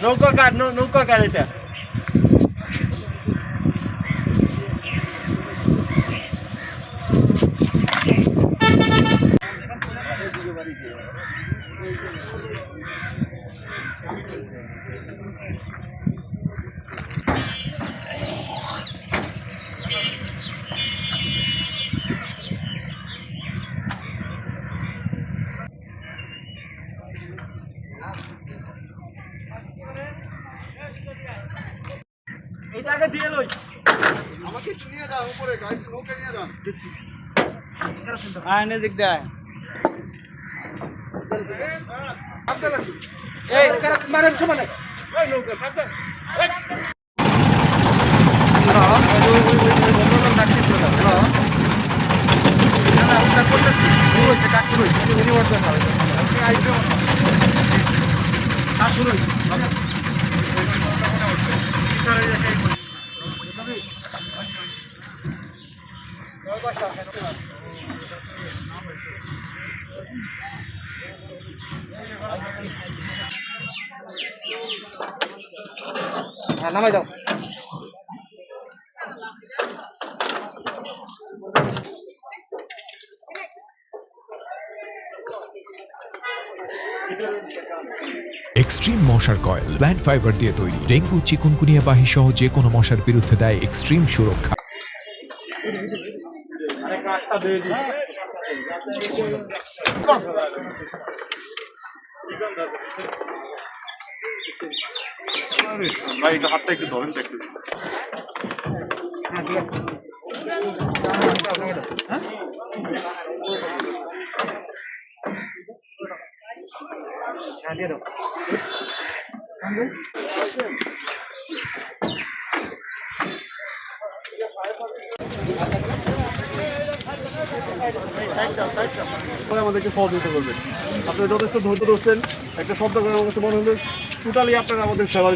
নৌকা কার এটা এটা আগে দিয়ে লই আমাকে নিয়ে যাও উপরে গাড়ি নৌকা নিয়ে যাও দেখছি আয় না দিক দেয় এই কারা মারেন সমানে ওই নৌকা সাথে এই না বন্ধন নাকি করে দাও না আমরা করতেছি শুরু হইছে কাজ শুরু হইছে উনি ওয়ার্ড হবে আপনি আইছো কাজ শুরু হইছে নামাই দাও এক্সট্রিম মশার কয়েল প্ল্যান্ট ফাইবার দিয়ে তৈরি ডেঙ্গু চিকুনগুনিয়া বাহি সহ যে কোনো মশার বিরুদ্ধে দেয় এক্সট্রিম সুরক্ষা ভাই একটু হাতটা একটু ধরেন একটু দিয়ে দাও আমাদেরকে সহযোগিতা করবেন আপনারা যথেষ্ট ধৈর্য ধরছেন একটা শব্দ করে আমার কাছে মনে হলো টোটালি আপনারা আমাদের সেবা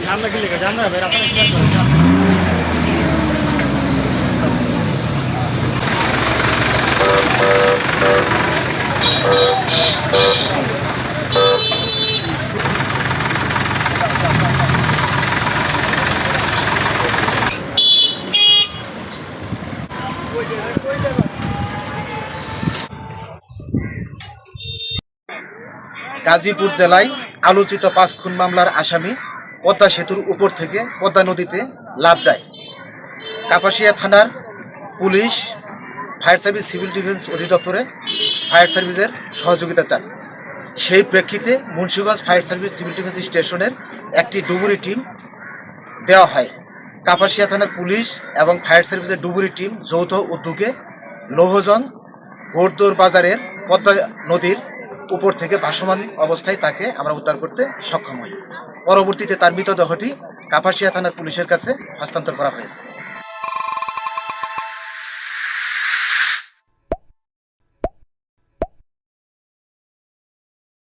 জানলা কি লেখা জানলা ভাই আপনারা গাজীপুর জেলায় আলোচিত 5 খুন মামলার আসামি পদ্মা সেতুর উপর থেকে পদ্মা নদীতে লাফ দেয়। কাপাসিয়া থানার police fire service civil defence অধিদপ্তরে ফায়ার সার্ভিসের সহযোগিতা চান। সেই প্রেক্ষিতে Munshiganj fire service civil defence স্টেশনের একটি ডুবুরি টিম দেওয়া হয়। কাপাসিয়া থানার পুলিশ এবং ফায়ার সার্ভিসের ডুবুরি টিম যৌথ উদ্যোগে লৌহজং গোড়দোর বাজারের পদ্মা নদীর উপর থেকে ভাসমান অবস্থায় তাকে আমরা উদ্ধার করতে সক্ষম হই। পরবর্তীতে তার মৃতদেহটি কাপাসিয়া থানার পুলিশের কাছে হস্তান্তর করা হয়েছে।